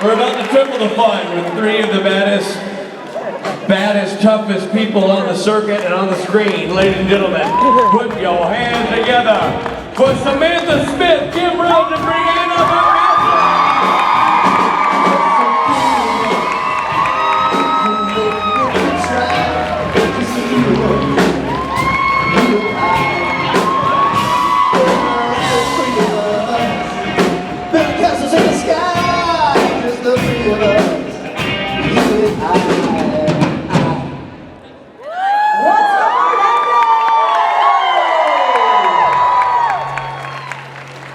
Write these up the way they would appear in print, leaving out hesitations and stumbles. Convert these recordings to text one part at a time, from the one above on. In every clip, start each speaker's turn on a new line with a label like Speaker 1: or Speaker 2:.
Speaker 1: We're about to triple the fun with three of the baddest, toughest people on the circuit and on the screen. Ladies and gentlemen, put your hands together for Samantha Smith, Rhodes Briana Buckmaster.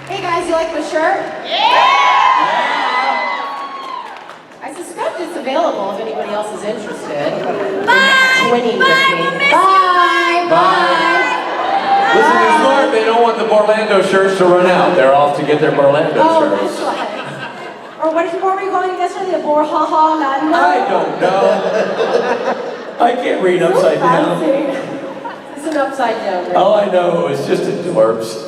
Speaker 2: Hey guys, you like my shirt? Yeah! I suspect it's available if anybody else is interested. Bye! Twinning with me. Bye! Bye!
Speaker 1: Listen, they're smart. They don't want the Orlando shirts to run out. They're off to get their Orlando shirts.
Speaker 2: That's right. Or what were we going yesterday? The Bor Ha Ha Lando?
Speaker 1: I don't know. I can't read upside down.
Speaker 2: It's an upside down. Right?
Speaker 1: All I know is just adorbs.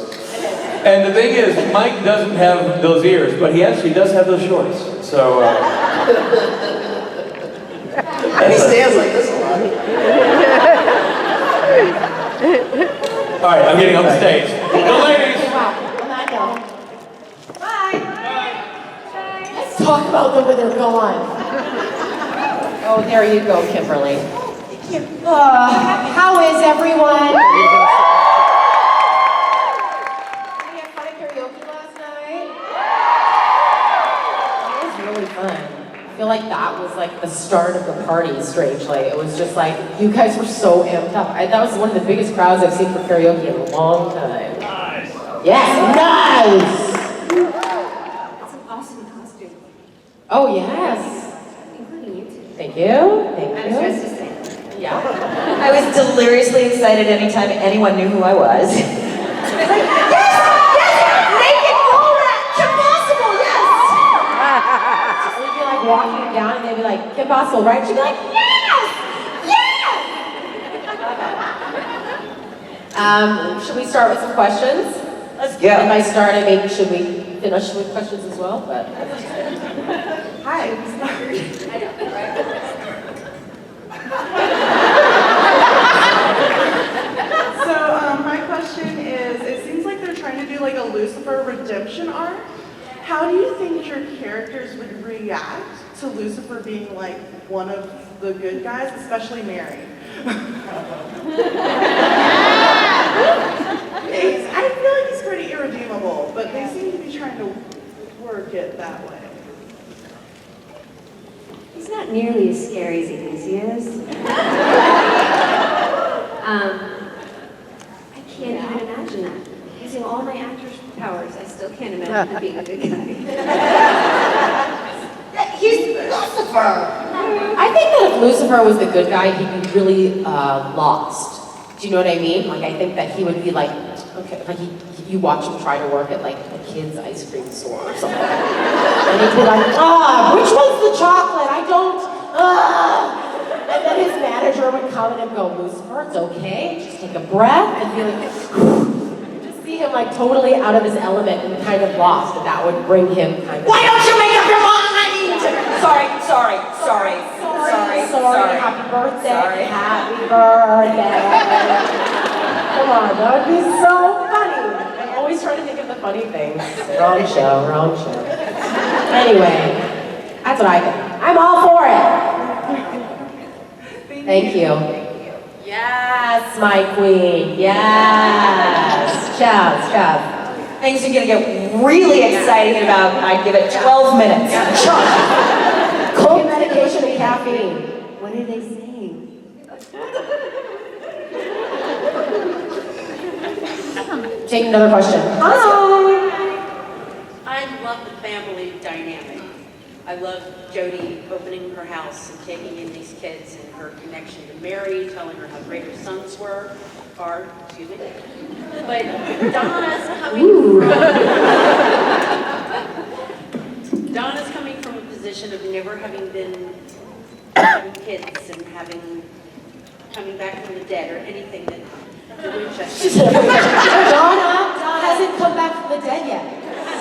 Speaker 1: And the thing is, Mike doesn't have those ears, but he actually does have those shorts. So,
Speaker 3: he stands like this a lot.
Speaker 1: all right, I'm getting on the stage. The ladies.
Speaker 2: Bye. Let's talk about them when they're gone. Oh, there you go, Kimberly. How is everyone? I feel like that was like the start of the party, strangely. It was just like, you guys were so amped up. That was one of the biggest crowds I've seen for karaoke in a long time. Nice! Yes, nice!
Speaker 4: It's an awesome costume.
Speaker 2: Oh, yes.
Speaker 4: Including you two.
Speaker 2: Thank you. Thank you.
Speaker 4: I was just to say.
Speaker 2: Yeah.
Speaker 5: I was deliriously excited anytime anyone knew who I was.
Speaker 2: Walking down and they'd be like, Kim Possible, right? She'd be like, yes! Yes! Should we start with some questions?
Speaker 5: Let's go.
Speaker 2: If I start, I mean, should we finish with questions as well? But
Speaker 4: Hi. I know, right?
Speaker 6: So my question is, it seems like they're trying to do like a Lucifer redemption arc. How do you think your characters would react to Lucifer being like one of the good guys, especially Mary? I feel like he's pretty irredeemable, but they seem to be trying to work it that way.
Speaker 4: He's not nearly as scary as he thinks he is. I can't even imagine that. Using all my actor's powers, I still can't imagine him being a good guy.
Speaker 2: he's Lucifer! I think that if Lucifer was the good guy, he'd be really lost. Do you know what I mean? Like, I think that he would be like, okay, like you watch him try to work at like a kid's ice cream store or something. And he'd be like, which one's the chocolate? I don't, And then his manager would come in and go, Lucifer, it's okay, just take a breath, and be like, just see him like totally out of his element and kind of lost, and that would bring him kind of.
Speaker 5: Why don't you make up your mind? Sorry.
Speaker 2: Happy birthday.
Speaker 5: Sorry.
Speaker 2: Happy birthday. Come on, that would be so funny. I'm always trying to think of the funny things. Wrong show. Anyway, that's what I think. I'm all for it. Thank you. Yes, my queen. Yes. Ciao.
Speaker 5: Things are gonna get really exciting about, I'd give it 12 minutes.
Speaker 2: Cold medication and caffeine.
Speaker 4: What are they saying?
Speaker 2: Take another question. Hi.
Speaker 7: I love the family dynamic. I love Jody opening her house and taking in these kids and her connection to Mary, telling her how great her sons are, excuse me. But Donna's coming from a position of never having been having kids and coming back from the dead or anything that the Winchester.
Speaker 2: Donna hasn't come back from the dead yet,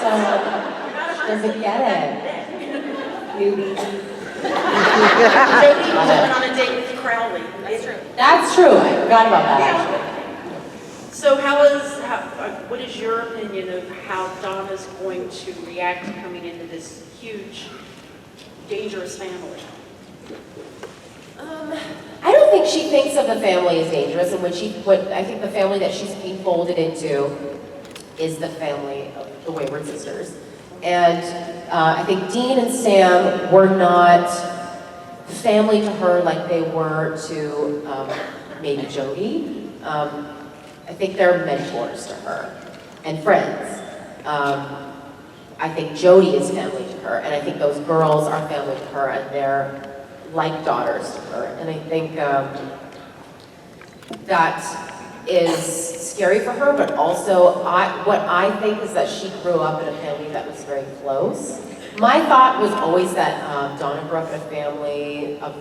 Speaker 2: so she doesn't get it.
Speaker 4: newbie.
Speaker 7: Jody went on a date with Crowley. That's true.
Speaker 2: That's true. I forgot about that actually.
Speaker 7: So what is your opinion of how Donna's going to react to coming into this huge, dangerous family?
Speaker 2: I don't think she thinks of the family as dangerous, and I think the family that she's being folded into is the family of the Wayward Sisters. And I think Dean and Sam were not family to her like they were to maybe Jody. I think they're mentors to her and friends. I think Jody is family to her, and I think those girls are family to her, and they're like daughters to her. And I think that is scary for her, but also what I think is that she grew up in a family that was very close. My thought was always that Donna grew up in a family of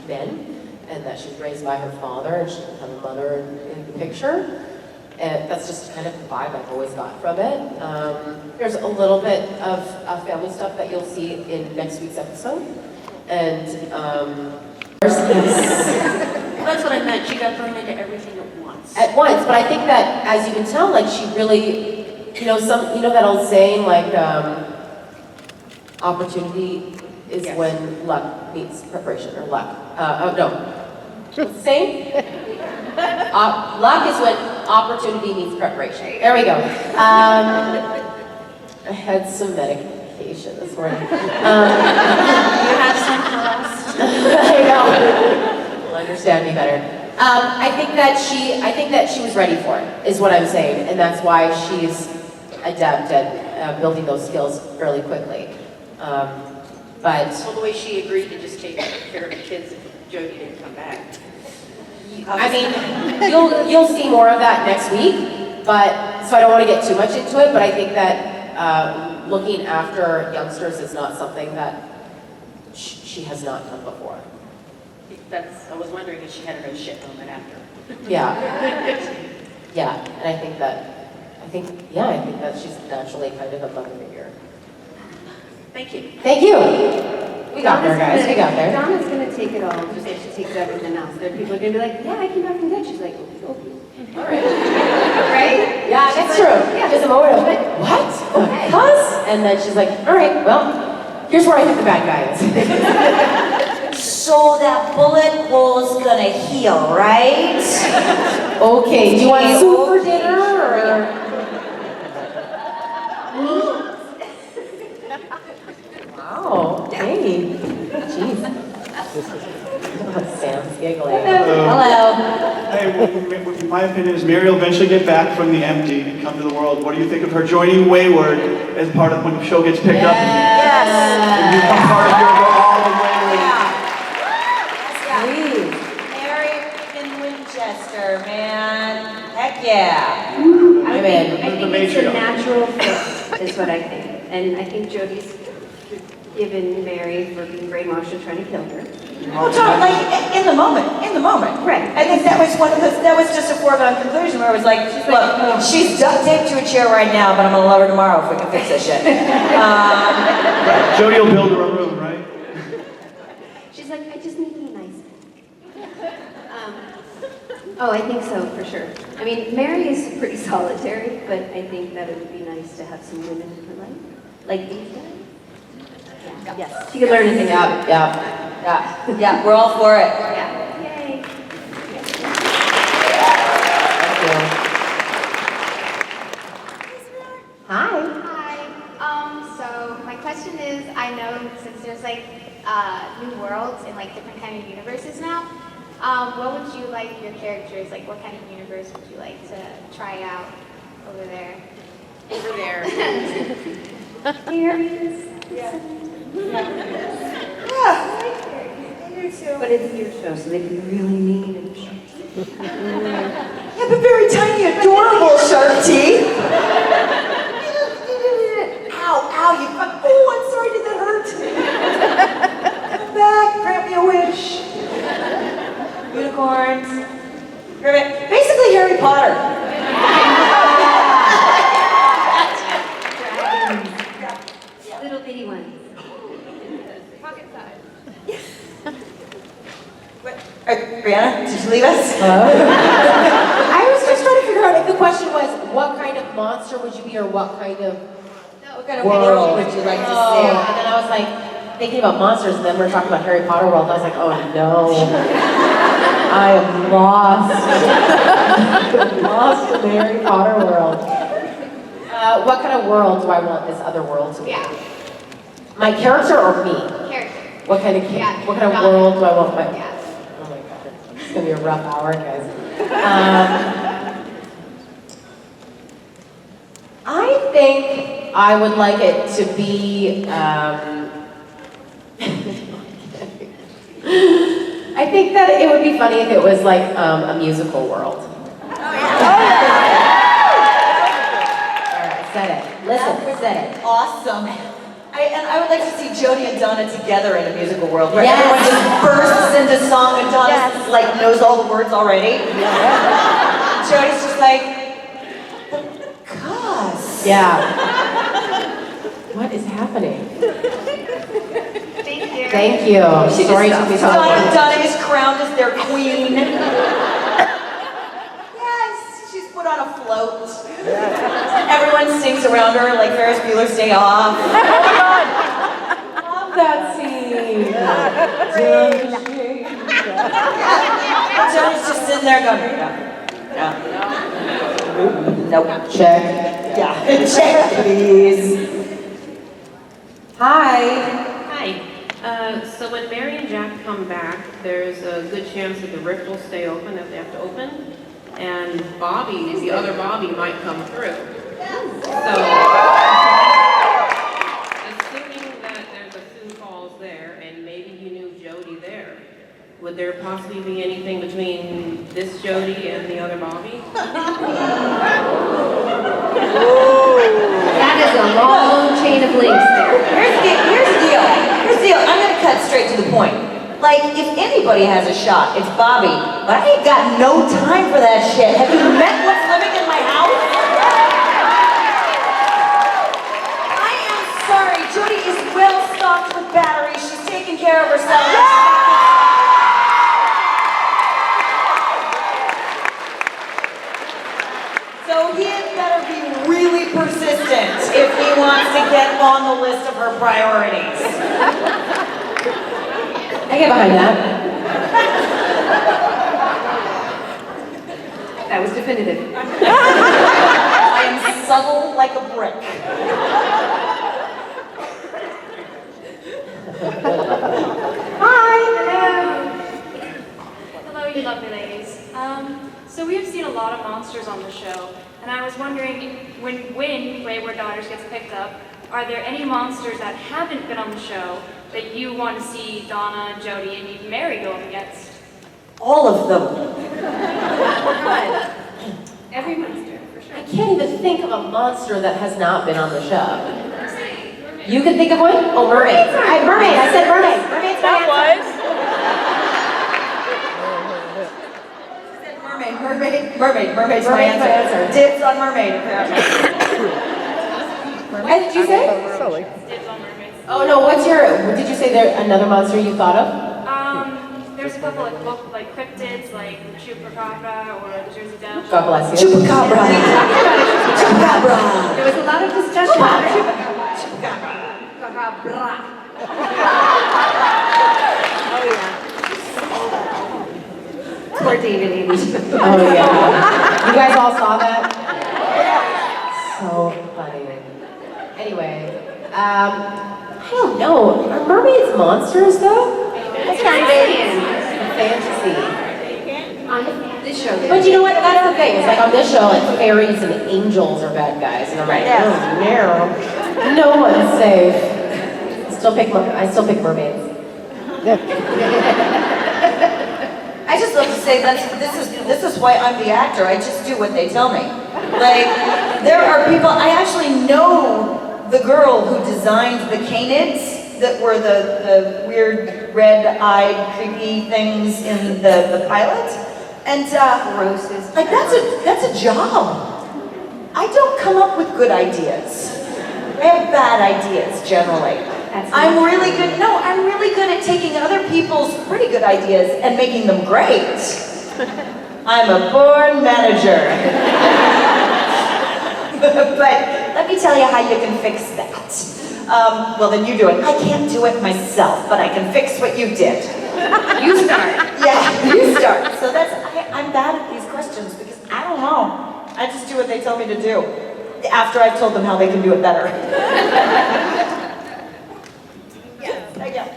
Speaker 2: men, and that she was raised by her father, and she became a mother in the picture. And that's just kind of the vibe I've always got from it. There's a little bit of family stuff that you'll see in next week's episode. And
Speaker 7: That's what I meant. She got thrown into everything at once.
Speaker 2: at once, but I think that, as you can tell, like she really, that old saying, like, opportunity is
Speaker 7: Yes.
Speaker 2: when luck meets preparation, or luck. No. What's the saying? Luck is when opportunity meets preparation. There we go. I had some medication this morning.
Speaker 7: You have some for us?
Speaker 2: I know. You'll understand me better. I think that she was ready for it, is what I'm saying, and that's why she's adept at building those skills fairly quickly. But
Speaker 7: Well, the way she agreed to just take care of the kids if Jody didn't come back.
Speaker 2: I mean, you'll see more of that next week. But so I don't want to get too much into it. But I think that looking after youngsters is not something that she has not done before.
Speaker 7: I was wondering if she had her own shit moment after.
Speaker 2: Yeah. Yeah, and I think that she's naturally kind of a mother figure.
Speaker 7: Thank you.
Speaker 2: Thank you. We got there, guys. We got there.
Speaker 4: Donna's gonna take it all, just like she takes everything else. There are people are gonna be like, yeah, I came back from dead. She's like, okay.
Speaker 2: All right.
Speaker 4: Right?
Speaker 2: Yeah, that's true. Yeah, just a moment of like, what? Cuz? And then she's like, all right, well, here's where I think the bad guy is.
Speaker 5: So that bullet hole's gonna heal, right?
Speaker 2: Okay, do you want soup for dinner or? Wow, hey, jeez. Sam's giggling.
Speaker 5: Hello.
Speaker 8: Hey, well, my opinion is Mary will eventually get back from the empty and come to the world. What do you think of her joining Wayward as part of when the show gets picked up?
Speaker 5: Yes.
Speaker 8: And you become part of your all the Wayward.
Speaker 2: Please.
Speaker 5: Mary freaking Winchester, man. Heck yeah.
Speaker 4: I
Speaker 2: Amen.
Speaker 4: think it's a natural fit, is what I think. And I think Jody's given Mary for being brainwashed and trying to kill her.
Speaker 5: Well, Tom, like in the moment.
Speaker 4: Right.
Speaker 5: I think that was just a foregone conclusion where it was like, look, she's duct taped to a chair right now, but I'm gonna love her tomorrow if we can fix this shit.
Speaker 8: Jody will build her a room, right?
Speaker 4: She's like, I just need to be nice. Oh, I think so, for sure. I mean, Mary is pretty solitary, but I think that it would be nice to have some women in her life. Like these guys. Yeah. Yes. She could learn a thing.
Speaker 5: Yeah, we're all for it.
Speaker 4: Yeah. Yay.
Speaker 2: Hi.
Speaker 9: Hi. So my question is, I know since there's like new worlds and like different kind of universes now, what would you like your characters, like what kind of universe would you like to try out over there?
Speaker 7: Over there.
Speaker 9: Here it is. Yeah.
Speaker 4: But it's your show, so they can be really mean and
Speaker 5: Yeah, but very tiny, adorable shark teeth. Ow, you fuck. Oh, I'm sorry, did that hurt? Come back, grant me a wish. Unicorns. Basically Harry Potter.
Speaker 4: little bitty ones.
Speaker 9: pocket size.
Speaker 5: Brianna, did you leave us?
Speaker 2: I was just trying to figure out if the question was, what kind of monster would you be, or what kind of
Speaker 5: What kind of
Speaker 2: world
Speaker 5: world would you like to see?
Speaker 2: And then I was like, thinking about monsters, and then we were talking about Harry Potter world, and I was like, oh no. I am lost. Lost in the Harry Potter world. What kind of world do I want this other world to be?
Speaker 9: Yeah.
Speaker 2: My character or me?
Speaker 9: Character.
Speaker 2: What kind of
Speaker 9: Yeah,
Speaker 2: what kind of
Speaker 9: Donna.
Speaker 2: world do I want my?
Speaker 9: Yeah.
Speaker 2: Oh my god, it's gonna be a rough hour, guys. I think I would like it to be. I think that it would be funny if it was like a musical world. Alright, said it. Listen, said it.
Speaker 5: Awesome. I would like to see Jody and Donna together in a musical world where
Speaker 2: Yes.
Speaker 5: everyone just bursts into song and Donna like knows all the words already. Jody's just like, cuss.
Speaker 2: Yeah. What is happening?
Speaker 9: Thank you.
Speaker 2: Thank you. Sorry to be talking.
Speaker 5: Donna is crowned as their queen. Yes, she's put on a float. Everyone sings around her like Ferris Bueller's Day Off.
Speaker 2: Love that scene.
Speaker 5: Jody's just sitting there going, no. Nope.
Speaker 2: Check.
Speaker 5: Yeah. Check, please.
Speaker 2: Hi.
Speaker 10: Hi. So when Mary and Jack come back, there's a good chance that the rift will stay open if they have to open, and Bobby, the other Bobby, might come through. So, assuming that there's a Sioux Falls there, and maybe you knew Jody there, would there possibly be anything between this Jody and the other Bobby?
Speaker 4: That is a long chain of links there.
Speaker 5: Here's the deal. I'm gonna cut straight to the point. Like, if anybody has a shot, it's Bobby. But I ain't got no time for that shit. Have you met what's living in my house? I am sorry. Jody is well stocked with batteries. She's taking care of herself. So he had better be really persistent if he wants to get on the list of her priorities.
Speaker 2: I get behind that.
Speaker 4: That was definitive.
Speaker 5: I am subtle like a brick.
Speaker 11: Hello, you lovely ladies. So we have seen a lot of monsters on the show, and I was wondering, when Wayward Daughters gets picked up, are there any monsters that haven't been on the show that you want to see Donna, Jody, and even Mary go up against?
Speaker 5: All of them.
Speaker 11: Every monster, for sure.
Speaker 2: I can't even think of a monster that has not been on the show. You can think of one? Oh, mermaids. Mermaid. I said mermaid. Mermaid's my answer.
Speaker 5: Mermaid's my answer. Dibs on mermaid, apparently.
Speaker 2: What did you say?
Speaker 11: Dibs on mermaids.
Speaker 2: Oh no, did you say there another monster you thought of?
Speaker 11: There's a couple of cryptids like Chupacabra or Jersey Devil.
Speaker 2: God bless you.
Speaker 5: Chupacabra. Chupacabra.
Speaker 4: There was a lot of discussion on it. Oh yeah. Poor David Amy.
Speaker 2: Oh yeah. You guys all saw that? So funny. Anyway, I don't know. Are mermaids monsters though?
Speaker 4: That's kind of
Speaker 2: Fantasy.
Speaker 4: on this show.
Speaker 2: But you know what? That's the thing. It's like on this show, like fairies and angels are bad guys, and I'm like, oh no one's safe. I still pick mermaids.
Speaker 5: I just love to say this is why I'm the actor. I just do what they tell me. Like, there are people, I actually know the girl who designed the canids that were the weird red-eyed creepy things in the pilot. And
Speaker 4: Roses.
Speaker 5: like that's a job. I don't come up with good ideas. I have bad ideas generally. I'm really good at taking other people's pretty good ideas and making them great. I'm a born manager. But let me tell you how you can fix that. Well, then you do it. I can't do it myself, but I can fix what you did.
Speaker 7: You start.
Speaker 5: Yeah, you start. So I'm bad at these questions because I don't know. I just do what they tell me to do after I've told them how they can do it better. Yes, I guess.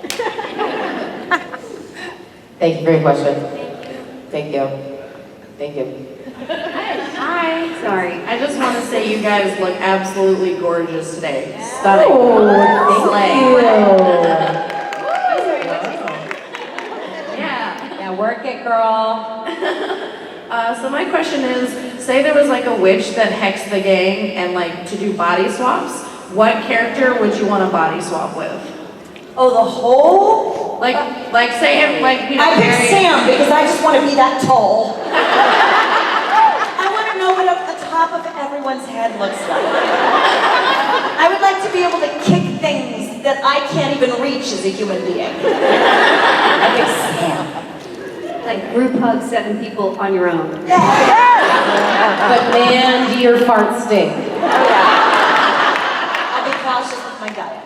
Speaker 2: Thank you for your question. Thank you. Thank you.
Speaker 10: Hi. Sorry. I just want to say you guys look absolutely gorgeous today.
Speaker 2: Stunning. Oh, thank you.
Speaker 10: Yeah.
Speaker 2: Work it, girl.
Speaker 10: So my question is, say there was like a witch that hexed the gang and like to do body swaps, what character would you want to body swap with?
Speaker 5: Oh, the whole?
Speaker 10: Like Sam, like, you know,
Speaker 5: I picked Sam because I just want to be that tall. I want to know what up the top of everyone's head looks like. I would like to be able to kick things that I can't even reach as a human being. I picked Sam.
Speaker 4: Like group hug 7 people on your own.
Speaker 2: But man, do your farts stink.
Speaker 5: I'll be cautious with my diet.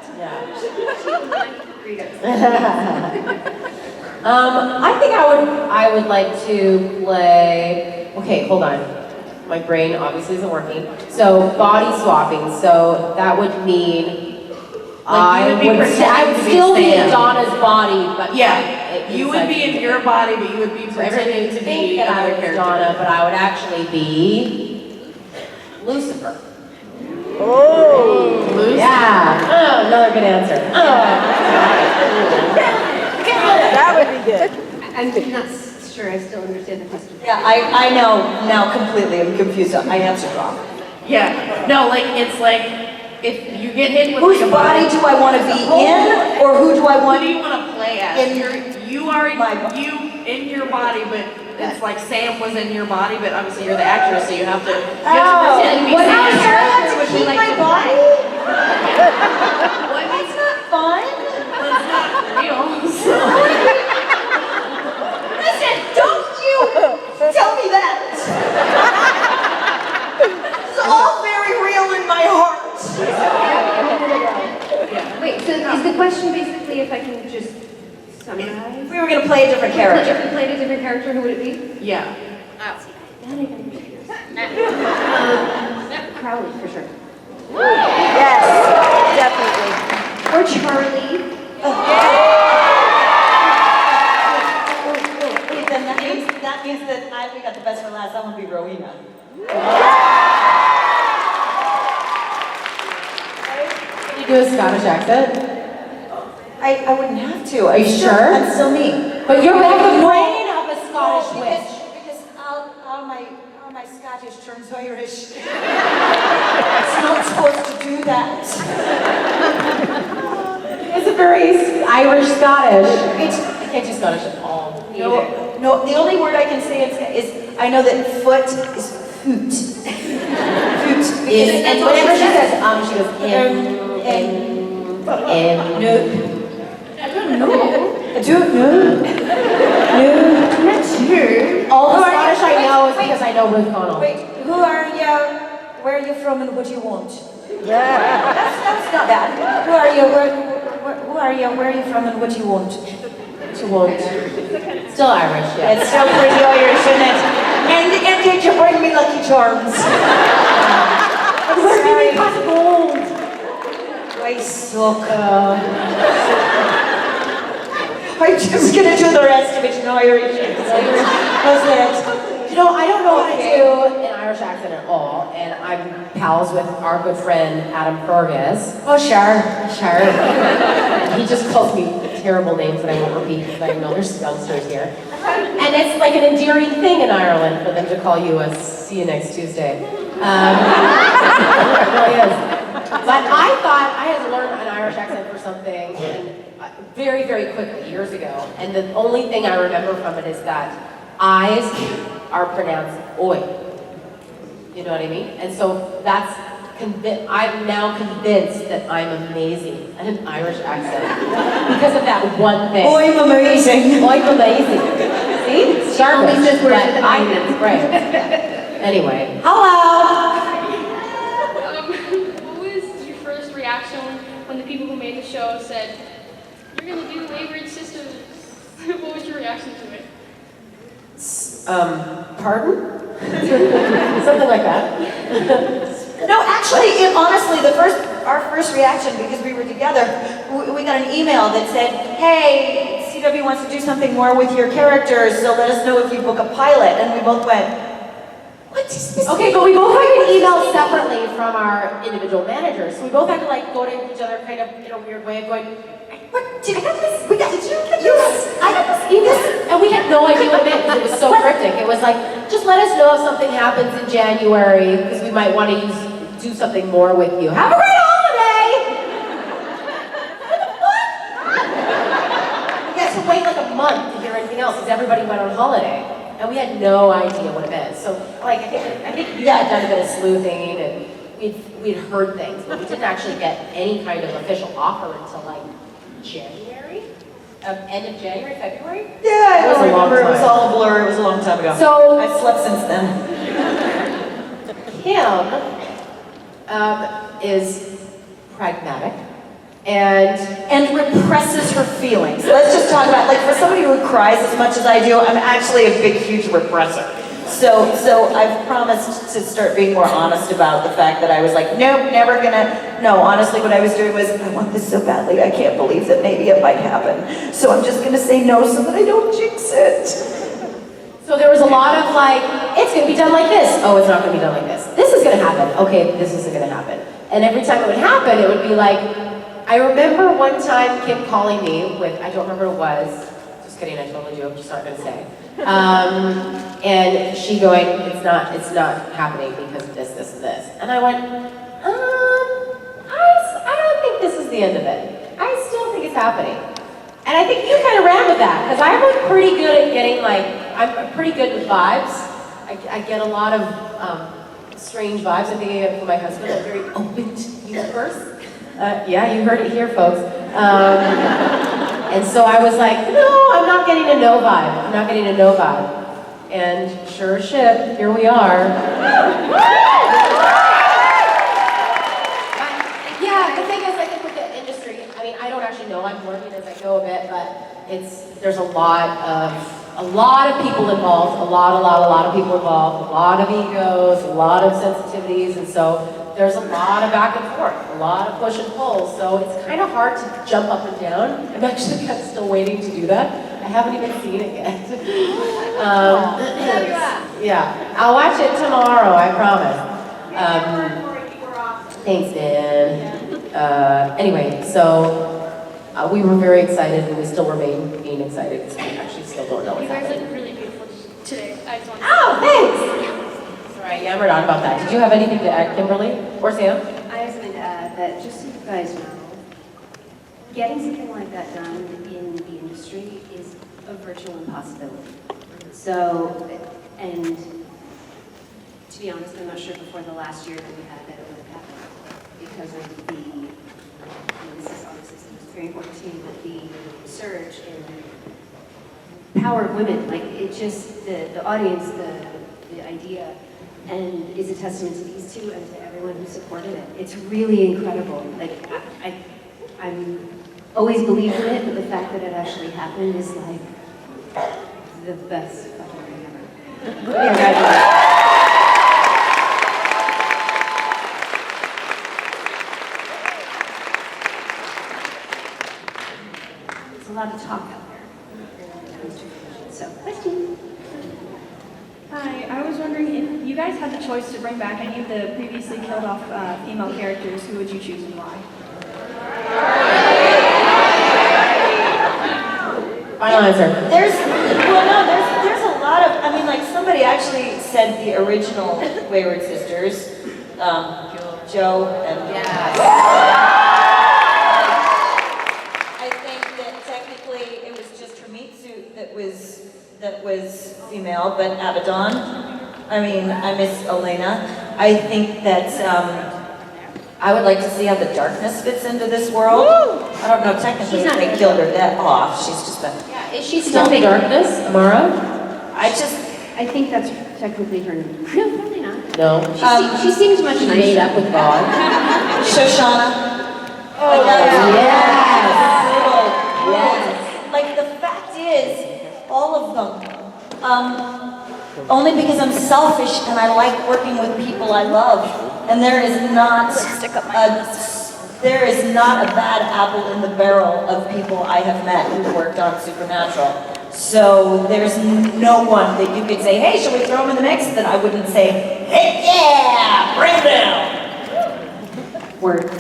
Speaker 2: I think I would like to play. Okay, hold on. My brain obviously isn't working. So body swapping. So that would mean I would still be in Donna's body, but
Speaker 10: yeah, you would be in your body, but you would be pretending to be another character.
Speaker 2: Donna, but I would actually be Lucifer.
Speaker 3: Oh.
Speaker 10: Lucifer.
Speaker 2: Yeah. Oh, another good answer.
Speaker 3: That would be good.
Speaker 4: I'm not sure I still understand the question.
Speaker 5: Yeah, I know now completely. I'm confused. I answered wrong.
Speaker 10: Yeah. No, like, it's like, if you get hit with
Speaker 5: Whose
Speaker 10: like a
Speaker 5: body do I want to be in, or who do I want?
Speaker 10: Who do you want to play as? You are you in your body, but it's like Sam was in your body, but obviously you're the actress, so you have to. Pretend to be
Speaker 5: What
Speaker 10: Sam.
Speaker 5: else do I have to keep my body?
Speaker 10: What?
Speaker 5: It's not fun.
Speaker 10: Well, it's not real. So.
Speaker 5: Listen, don't you tell me that. It's all very real in my heart.
Speaker 4: Wait, so is the question basically, if I can just summarize?
Speaker 5: If we were going to play a different character.
Speaker 4: If we played a different character, who would it be?
Speaker 10: Yeah.
Speaker 4: Crowley, for sure.
Speaker 3: Yes, definitely.
Speaker 4: Or Charlie.
Speaker 5: Wait, then that means that we got the best for last. I want to be Rowena.
Speaker 2: Can you do a Scottish accent?
Speaker 5: I wouldn't have to.
Speaker 2: Are you sure?
Speaker 5: I'm still me.
Speaker 2: But you're like the brain of a Scottish witch.
Speaker 5: Because all my Scottish turns Irish. It's not supposed to do that.
Speaker 2: It's a very Irish Scottish. I can't do Scottish at all.
Speaker 5: No, the only word I can say is I know that foot is foot. Foot.
Speaker 2: And whenever she says she goes
Speaker 5: no. I don't know. No. Not sure.
Speaker 2: All the Scottish I know is because I know Ruth Connell.
Speaker 5: Wait, who are you? Where are you from and what do you want?
Speaker 3: Yeah.
Speaker 5: That's not bad. Who are you? Who are you? Where are you from and what do you want?
Speaker 2: She won't. Still Irish, yeah.
Speaker 5: It's still pretty Irish, isn't it? And did you bring me Lucky Charms?
Speaker 2: Where did you cut gold?
Speaker 5: I suck. I'm just gonna do the rest of it in Irish. How's that?
Speaker 2: You know, I don't know how to do an Irish accent at all, and I'm pals with our good friend Adam Fergus. Oh, sure. He just calls me terrible names that I won't repeat because I know there's youngsters here. And it's like an endearing thing in Ireland for them to call you a "see you next Tuesday." It really is. But I thought I had to learn an Irish accent for something very, very quickly years ago, and the only thing I remember from it is that I's are pronounced oi. You know what I mean? And so that's I'm now convinced that I'm amazing at an Irish accent because of that one thing.
Speaker 5: I'm amazing.
Speaker 2: I'm amazing. See?
Speaker 4: She only says words with
Speaker 2: I
Speaker 4: an
Speaker 2: right. Anyway. Hello!
Speaker 11: What was your first reaction when the people who made the show said, "You're gonna do Wayward Sisters"? What was your reaction to it?
Speaker 2: Pardon? Something like that.
Speaker 5: No, actually, honestly, our first reaction, because we were together, we got an email that said, "Hey, CW wants to do something more with your characters, so let us know if you book a pilot." And we both went, "What is this?"
Speaker 2: Okay, but we both had an email separately from our individual managers. So we both had to like go to each other kind of in a weird way of going, "What? Did you get this? Yes, I got this email." And we had no idea what it meant because it was so cryptic. It was like, just let us know if something happens in January because we might want to do something more with you. Have a great holiday! What the fuck? We had to wait like a month to hear anything else because everybody went on holiday. And we had no idea what it meant. So like, I think you had done a bit of sleuthing and we'd heard things, but we didn't actually get any kind of official offer until like January? End of January, February?
Speaker 5: Yeah, I don't remember. It was all a blur. It was a long time ago.
Speaker 2: So
Speaker 5: I've slept since then.
Speaker 2: Kim is pragmatic and
Speaker 5: represses her feelings. Let's just talk about, like, for somebody who cries as much as I do, I'm actually a big, huge repressor. So I've promised to start being more honest about the fact that I was like, nope, never gonna. No, honestly, what I was doing was, I want this so badly, I can't believe that maybe it might happen. So I'm just gonna say no so that I don't jinx it.
Speaker 2: so there was a lot of like, it's gonna be done like this. Oh, it's not gonna be done like this. This is gonna happen. Okay, this isn't gonna happen. And every time it would happen, it would be like, I remember one time Kim calling me with, I don't remember what it was. Just kidding, I totally do, I'm just not gonna say. And she going, it's not happening because of this, and this. And I went, I don't think this is the end of it. I still think it's happening. And I think you kind of ran with that, because I'm like pretty good at getting like, I'm pretty good with vibes. I get a lot of strange vibes. I think I get it from my husband. I'm very open to the universe. Yeah, you heard it here, folks. And so I was like, no, I'm not getting a no vibe. I'm not getting a no vibe. And sure as shit, here we are. Yeah, the thing is, I think with the industry, I mean, I don't actually know. I'm learning as I go a bit, but there's a lot of people involved, a lot of people involved, a lot of egos, a lot of sensitivities, and so there's a lot of back and forth, a lot of push and pull, so it's kind of hard to jump up and down. I'm actually still waiting to do that. I haven't even seen it yet. Yeah, I'll watch it tomorrow, I promise. Thanks, man. Anyway, so we were very excited, and we still remain being excited, because we actually still don't know what's
Speaker 11: You guys
Speaker 2: happening.
Speaker 11: look really beautiful today. I just want to
Speaker 2: Oh, thanks! Sorry, I yammered on about that. Did you have anything to add, Kimberly? Or Sam?
Speaker 4: I was going to add that, just so you guys know, getting something like that done in the industry is a virtual impossibility. So, and to be honest, I'm not sure before the last year that we had that it would have happened because of the, this is obviously something very important to me, but the surge in power of women, like it just, the audience, the idea, and is a testament to these two and to everyone who supported it. It's really incredible. Like, I'm always believed in it, but the fact that it actually happened is like the best fucking thing ever. Yeah, There's a lot of talk out there. So, question.
Speaker 12: Hi, I was wondering if you guys had the choice to bring back any of the previously killed off female characters, who would you choose and why?
Speaker 2: Final answer.
Speaker 5: There's a lot of, I mean, like somebody actually said the original Wayward Sisters, Joe and I think that technically it was just her meat suit that was female, but Abaddon, I mean, I miss Elena. I think that I would like to see how the darkness fits into this world. I don't know technically if they killed her that off. She's just a.
Speaker 2: Yeah, is she still in darkness, Amara?
Speaker 4: I think that's technically her name. No, probably not.
Speaker 2: No.
Speaker 4: She seems much
Speaker 2: She
Speaker 4: nicer.
Speaker 2: made up with God.
Speaker 5: Shoshana.
Speaker 2: Oh,
Speaker 5: Yes. Like the fact is, all of them. Only because I'm selfish and I like working with people I love, and there is not a bad apple in the barrel of people I have met who worked on Supernatural. So there's no one that you could say, hey, shall we throw him in the mix? That I wouldn't say, heck yeah, bring him down.
Speaker 4: Word.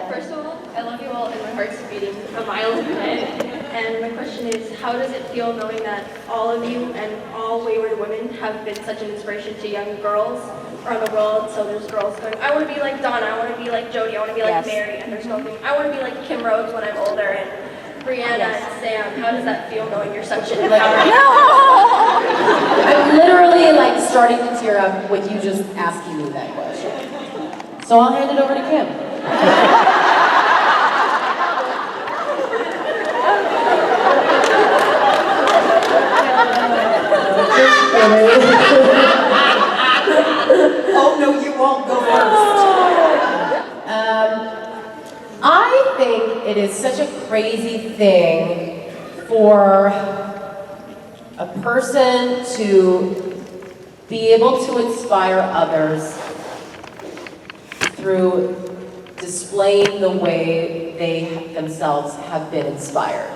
Speaker 13: First of all, I love you all and my heart's beating a mile ahead. And my question is, how does it feel knowing that all of you and all wayward women have been such an inspiration to young girls around the world? So there's girls going, I want to be like Donna, I want to be like Jodie, I want to be like Mary, and there's girls going, I want to be like Kim Rhodes when I'm older, and Brianna and Sam. How does that feel knowing you're such an empowering?
Speaker 2: I'm literally like starting to tear up with you just asking me that question. So I'll hand it over to Kim.
Speaker 5: Oh no, you won't go first.
Speaker 2: I think it is such a crazy thing for a person to be able to inspire others through displaying the way they themselves have been inspired.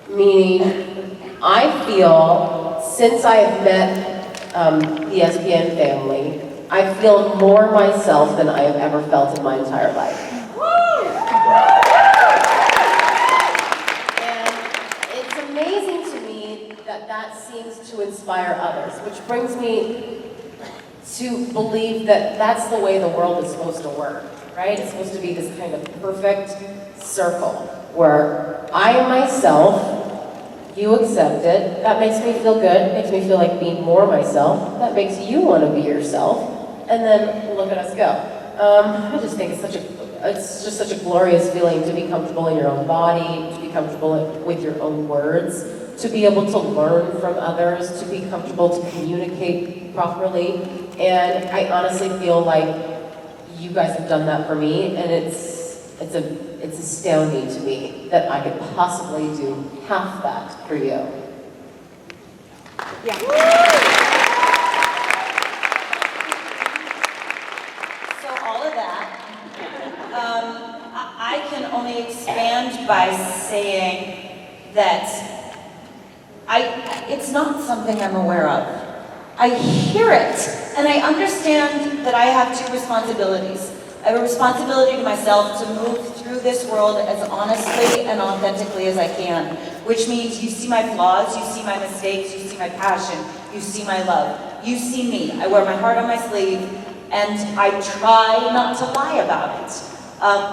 Speaker 2: Meaning, I feel, since I have met the SPN family, I feel more myself than I have ever felt in my entire life. And it's amazing to me that that seems to inspire others, which brings me to believe that that's the way the world is supposed to work, right? It's supposed to be this kind of perfect circle where I am myself, you accept it, that makes me feel good, makes me feel like being more myself, that makes you want to be yourself, and then look at us go. I just think it's just such a glorious feeling to be comfortable in your own body, to be comfortable with your own words, to be able to learn from others, to be comfortable to communicate properly. And I honestly feel like you guys have done that for me, and it's astounding to me that I could possibly do half that for you.
Speaker 5: Yeah. So all of that, I can only expand by saying that it's not something I'm aware of. I hear it, and I understand that I have two responsibilities. I have a responsibility to myself to move through this world as honestly and authentically as I can, which means you see my flaws, you see my mistakes, you see my passion, you see my love. You see me. I wear my heart on my sleeve, and I try not to lie about it,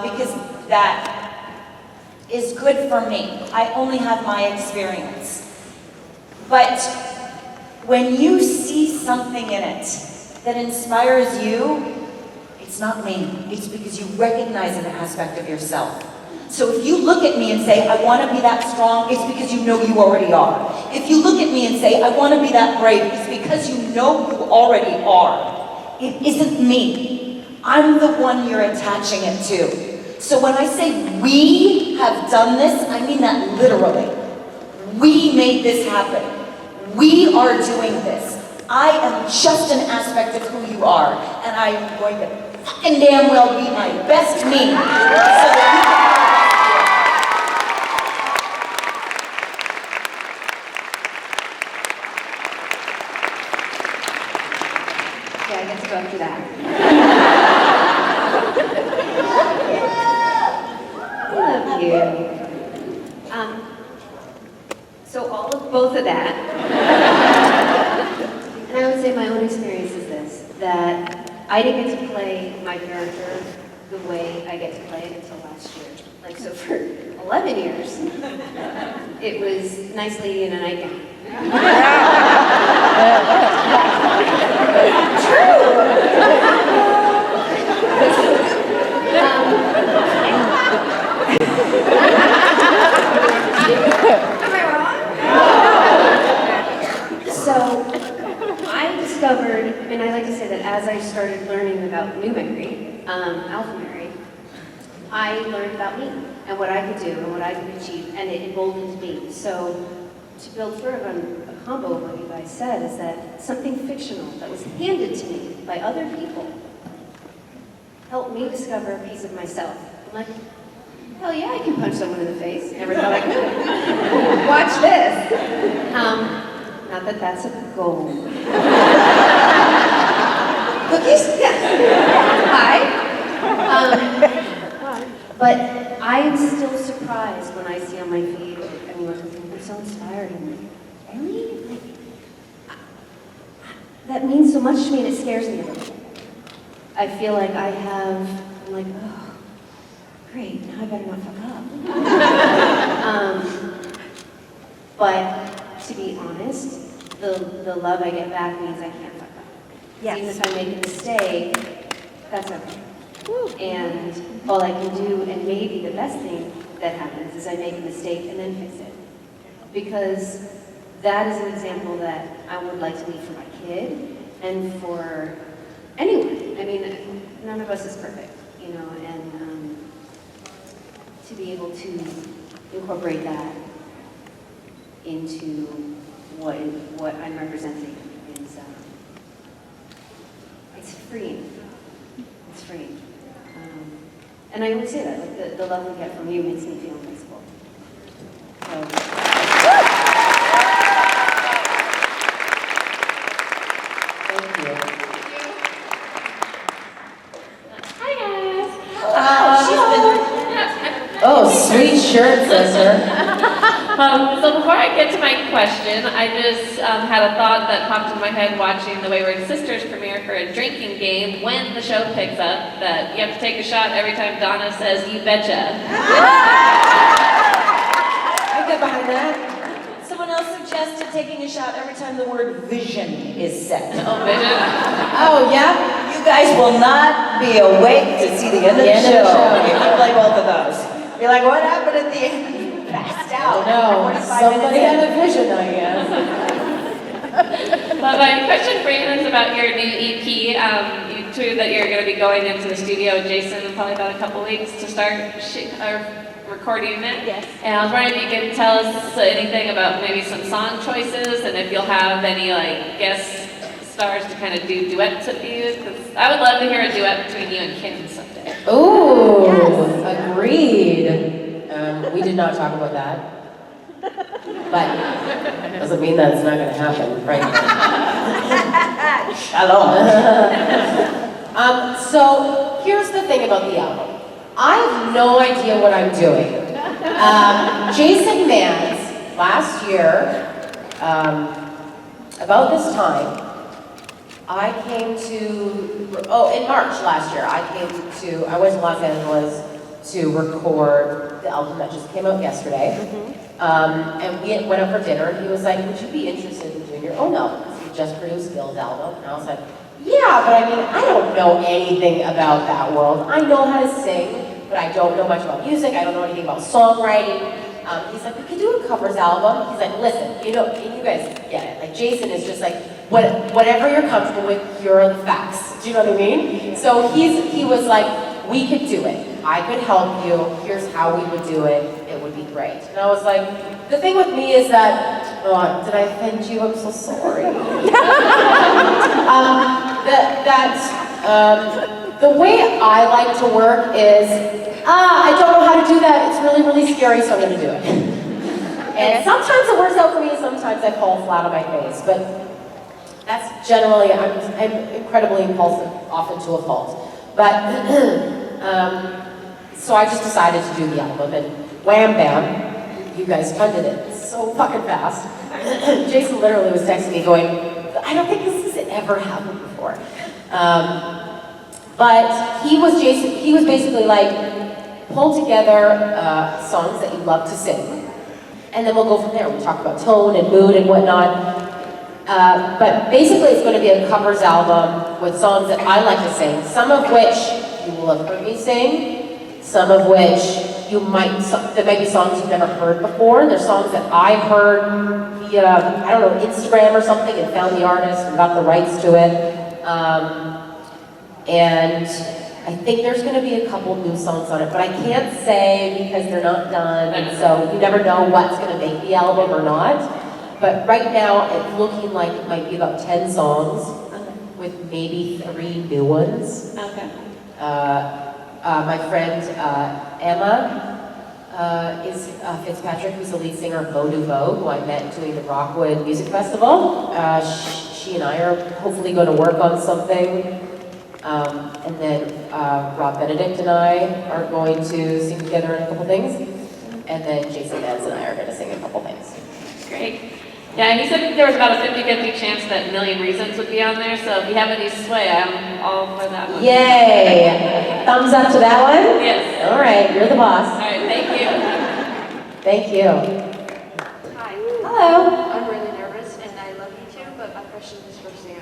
Speaker 5: because that is good for me. I only have my experience. But when you see something in it that inspires you, it's not me. It's because you recognize an aspect of yourself. So if you look at me and say, I want to be that strong, it's because you know you already are. If you look at me and say, I want to be that brave, it's because you know you already are. It isn't me. I'm the one you're attaching it to. So when I say we have done this, I mean that literally. We made this happen. We are doing this. I am just an aspect of who you are, and I am going to fucking damn well be my best me. So
Speaker 4: Yeah, I get to go after that. I love you. So both of that. And I would say my own experience is this, that I didn't get to play my character the way I get to play it until last year. Like, so for 11 years, it was nice lady in a nightgown. So, I discovered, and I like to say that as I started learning about New Mary, Alpha Mary, I learned about me and what I could do and what I could achieve, and it emboldened me. So, to build sort of a combo of what you guys said is that something fictional that was handed to me by other people helped me discover a piece of myself. I'm like, hell yeah, I can punch someone in the face. Never thought I could. Watch this. Not that that's a goal. Cookies? Yes. Hi. But I am still surprised when I see on my feed, anyone who thinks I'm so inspired. I'm like, really? Like, that means so much to me and it scares me a little. I feel like I'm like, oh, great, now I better not fuck up. But to be honest, the love I get back means I can't fuck up.
Speaker 3: Yes.
Speaker 4: Even if I make a mistake, that's okay. And all I can do, and maybe the best thing that happens, is I make a mistake and then fix it. Because that is an example that I would like to leave for my kid and for anyone. I mean, none of us is perfect, you know, and to be able to incorporate that into what I'm representing is, it's freeing. It's freeing. And I always say that, like the love we get from you makes me feel invincible. So,
Speaker 2: Thank you.
Speaker 14: Hi guys.
Speaker 2: Oh, sweet shirt, sister.
Speaker 14: So before I get to my question, I just had a thought that popped in my head watching the Wayward Sisters premiere for a drinking game when the show picks up, that you have to take a shot every time Donna says, "You betcha."
Speaker 5: I get behind that. Someone else suggested taking a shot every time the word vision is said.
Speaker 14: Oh, vision.
Speaker 2: Oh, yeah?
Speaker 5: You guys will not be awake to see the end of the show if you play both of those. You're like, what happened at the end? Passed out.
Speaker 2: No, somebody had a vision, I guess.
Speaker 14: Well, my question for you is about your new EP. You tweeted that you're going to be going into the studio with Jason in probably about a couple weeks to start recording it.
Speaker 3: Yes.
Speaker 14: And I was wondering if you could tell us anything about maybe some song choices and if you'll have any like guest stars to kind of do duets with you. Because I would love to hear a duet between you and Kim someday.
Speaker 2: Ooh, agreed. We did not talk about that. But doesn't mean that it's not going to happen, right?
Speaker 5: Shalom.
Speaker 2: So here's the thing about the album. I have no idea what I'm doing. Jason Mans, last year, about this time, I came to, in March last year, I went to Los Angeles to record the album that just came out yesterday. And we went out for dinner, and he was like, would you be interested in doing your own album? Because he just produced Gil's album. And I was like, yeah, but I mean, I don't know anything about that world. I know how to sing, but I don't know much about music. I don't know anything about songwriting. He's like, we could do a covers album. He's like, listen, you know, and you guys get it. Like, Jason is just like, whatever you're comfortable with, here are the facts. Do you know what I mean? So he was like, we could do it. I could help you. Here's how we would do it. It would be great. And I was like, the thing with me is that, oh, did I offend you? I'm so sorry. The way I like to work is, I don't know how to do that. It's really, really scary, so I'm going to do it. And sometimes it works out for me, sometimes I fall flat on my face. But that's generally, I'm incredibly impulsive, often to a fault. But, so I just decided to do the album, and wham bam, you guys funded it so fucking fast. Jason literally was texting me going, I don't think this has ever happened before. But he was basically like, pull together songs that you love to sing, and then we'll go from there. We talk about tone and mood and whatnot. But basically it's going to be a covers album with songs that I like to sing, some of which you will have heard me sing, some of which there might be songs you've never heard before. There's songs that I heard via, I don't know, Instagram or something and found the artist and got the rights to it. And I think there's going to be a couple new songs on it, but I can't say because they're not done, and so you never know what's going to make the album or not. But right now, it's looking like it might be about 10 songs, with maybe 3 new ones.
Speaker 14: Okay.
Speaker 2: My friend Emma Fitzpatrick, who's the lead singer of Beau Nouveau, who I met doing the Rockwood Music Festival. She and I are hopefully going to work on something. And then Rob Benedict and I are going to sing together in a couple things. And then Jason Vance and I are going to sing a couple things.
Speaker 14: Great. Yeah, he said there was about a 50-50 chance that Million Reasons would be on there, so if you have any sway, I'm all for that one.
Speaker 2: Yay! Thumbs up to that one?
Speaker 14: Yes.
Speaker 2: All right, you're the boss.
Speaker 14: All right, thank you.
Speaker 2: Thank you.
Speaker 15: Hi.
Speaker 2: Hello.
Speaker 15: I'm really nervous, and I love you too, but my question is for Sam.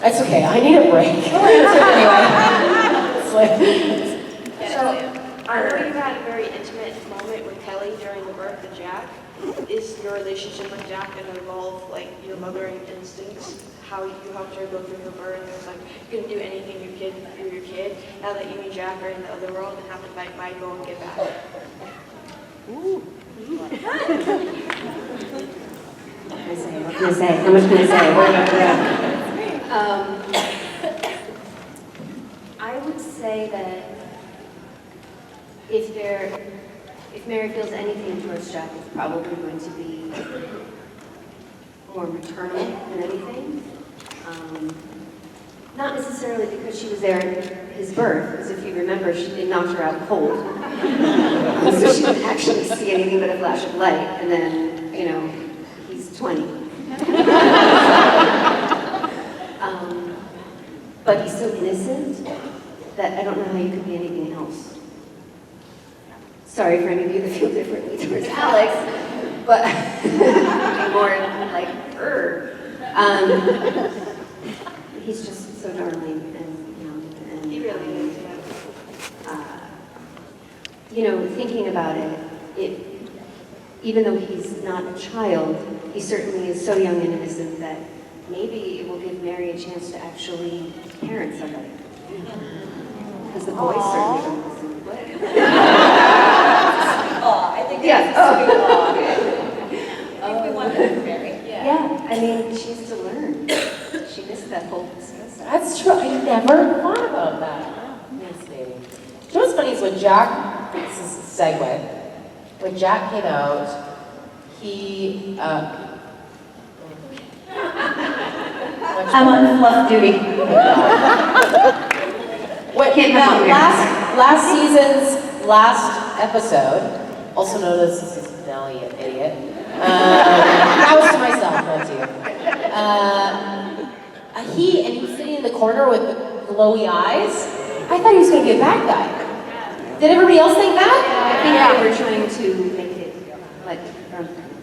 Speaker 2: That's okay, I need a break. I'll answer it anyway.
Speaker 15: So, I know you had a very intimate moment with Kelly during the birth of Jack. Is your relationship with Jack going to involve like your mothering instincts? How you helped her go through her birth? It was like you couldn't do anything for your kid. Now that you and Jack are in the other world and have to fight Michael and get back.
Speaker 4: What can I say? How much can I say? I would say that if Mary feels anything towards Jack, it's probably going to be more maternal than anything. Not necessarily because she was there at his birth, because if you remember, they knocked her out cold. So she didn't actually see anything but a flash of light, and then, he's 20. But he's so innocent that I don't know how you could be anything else. Sorry for any of you that feel differently towards Alex, but more like her. He's just so darling, and
Speaker 15: He really is.
Speaker 4: Thinking about it, even though he's not a child, he certainly is so young and innocent that maybe it will give Mary a chance to actually parent somebody. Because the boys certainly don't listen.
Speaker 5: I think
Speaker 4: Yeah.
Speaker 5: I think we want her to marry.
Speaker 4: Yeah, I mean, she has to learn. She missed that whole discussion.
Speaker 2: That's true, I never thought about that. Fascinating. You know what's funny is when Jack, this is a segue, when Jack came out, he,
Speaker 4: I'm on fluff duty.
Speaker 2: Last season's last episode, also known as this is Nelly, an idiot. That was to myself, not to you. He was sitting in the corner with the glowy eyes. I thought he was going to be a bad guy. Did everybody else think that?
Speaker 4: I think they were trying to make it like.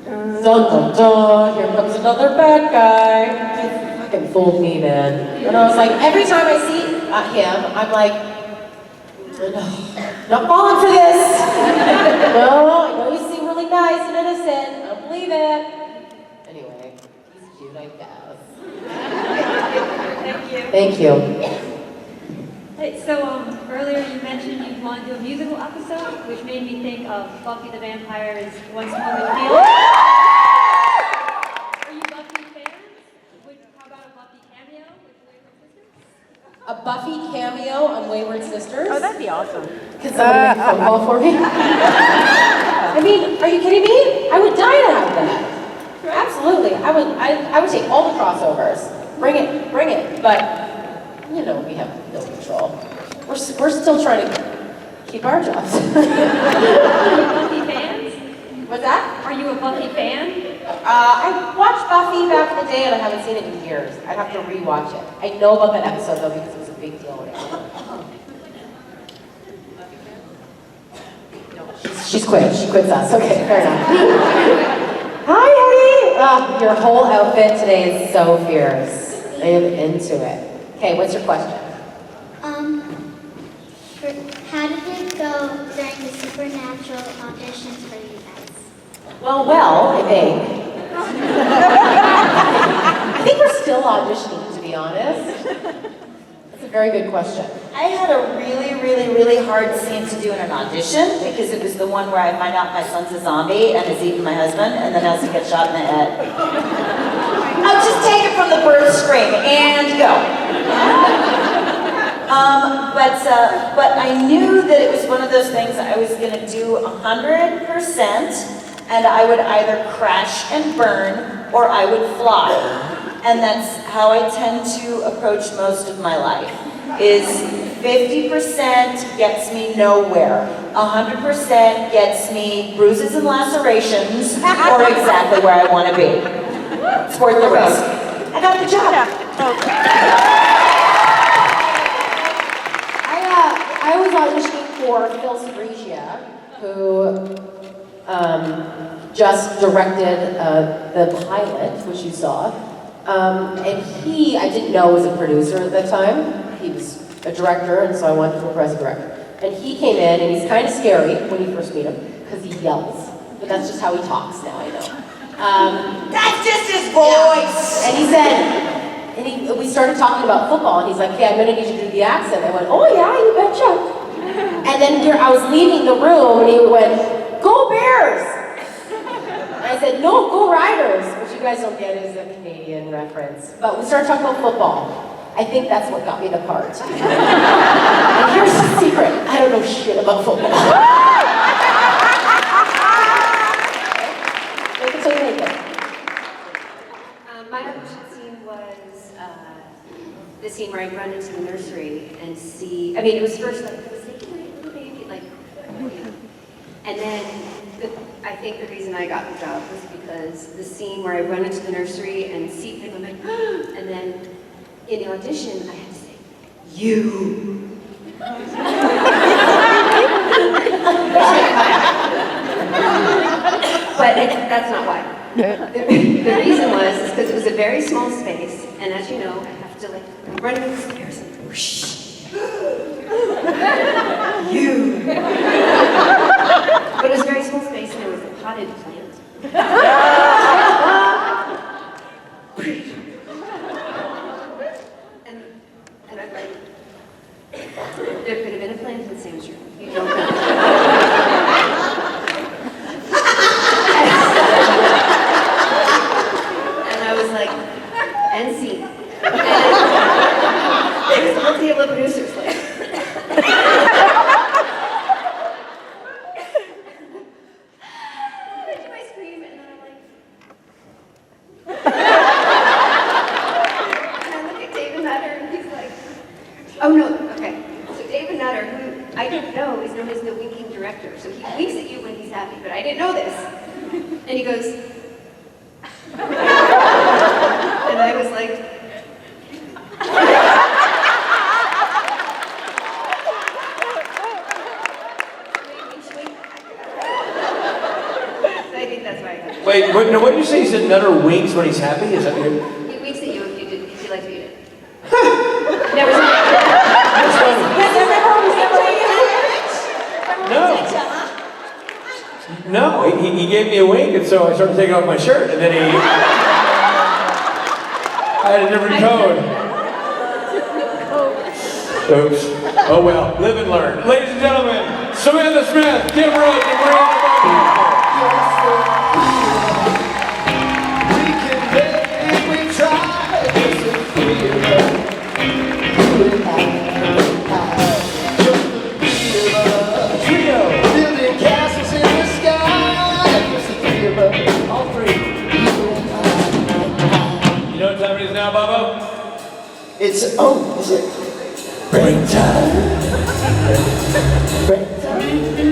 Speaker 2: Dun dun dun, here comes another bad guy. He fucking fooled me, man. And I was like, every time I see him, I'm like, no, not falling for this. No, I know you seem really nice and innocent. I don't believe it. Anyway, he's cute, I guess.
Speaker 12: Thank you.
Speaker 2: Thank you.
Speaker 12: Hey, so earlier you mentioned you want to do a musical episode, which made me think of Buffy the Vampire's Once More with Felix. Are you Buffy fans? How about a Buffy cameo with Wayward Sisters?
Speaker 2: A Buffy cameo on Wayward Sisters?
Speaker 3: Oh, that'd be awesome.
Speaker 2: Can somebody make a phone call for me? I mean, are you kidding me? I would die to have that. Absolutely. I would take all the crossovers. Bring it. But, we have no control. We're still trying to keep our jobs.
Speaker 12: Are you Buffy fans?
Speaker 2: What's that?
Speaker 12: Are you a Buffy fan?
Speaker 2: I watched Buffy back in the day and I haven't seen it in years. I'd have to rewatch it. I know about that episode though because it was a big deal when it came out. She's quit. She quits us. Okay, fair enough. Hi, Eddie. Ah, your whole outfit today is so fierce. I am into it. Okay, what's your question?
Speaker 9: How did it go during the supernatural auditions for you guys?
Speaker 2: Well, I think. I think we're still auditioning, to be honest. That's a very good question.
Speaker 5: I had a really hard scene to do in an audition because it was the one where I find out my son's a zombie and has eaten my husband and then has to get shot in the head. I'll just take it from the birth scream and go. But I knew that it was one of those things I was going to do 100%, and I would either crash and burn or I would fly. And that's how I tend to approach most of my life. Is 50% gets me nowhere. 100% gets me bruises and lacerations, or exactly where I want to be. It's worth the risk. I got the job.
Speaker 2: I was auditioning for Phil Sbrizia, who just directed the pilot, which you saw. And I didn't know was a producer at that time. He was a director, and so I wanted to impress a director. And he came in, and he's kind of scary when you first meet him, because he yells. But that's just how he talks now, I know.
Speaker 5: That's just his voice!
Speaker 2: Yeah. And he said, we started talking about football, and he's like, "Okay, I'm gonna need you to do the accent." I went, "Oh yeah, you betcha." And then I was leaving the room, and he went, "Go Bears!" And I said, "No, go Riders," which you guys don't get is a Canadian reference. But we started talking about football. I think that's what got me the part. And here's the secret: I don't know shit about football. Make it so you make it.
Speaker 4: My audition scene was the scene where I run into the nursery and see, I mean, it was first like, I was like, little baby, like, and then I think the reason I got the job was because the scene where I run into the nursery and see people, I'm like, and then in the audition, I had to say, you. But that's not why. The reason was because it was a very small space, and as you know, I have to like run up the stairs and whoosh. You. But it was a very small space, and there was a potted plant. and I'm like, there could have been a plant in the sandwich room. You don't know. I was like, and scene. And there's a whole table of producers like. I do my scream, and then I'm like. And I look at David Nutter, and he's like, oh no, okay. So David Nutter, who I didn't know is known as the winking director. So he winks at you when he's happy, but I didn't know this. And he goes, and I was like, so I think that's why I got it.
Speaker 1: Wait, what did you say? You said Nutter winks when he's happy? Is that weird?
Speaker 4: He winks at you if you like to eat it. Never seen it.
Speaker 1: That's funny. No, he gave me a wink, and so I started taking off my shirt, and then I had a different code. Oops. Oh well, live and learn. Ladies and gentlemen, Samantha Smith, Kim Rhodes, and Briana Buckmaster. Now, Bubba?
Speaker 16: It's, is it? Break time. Break time.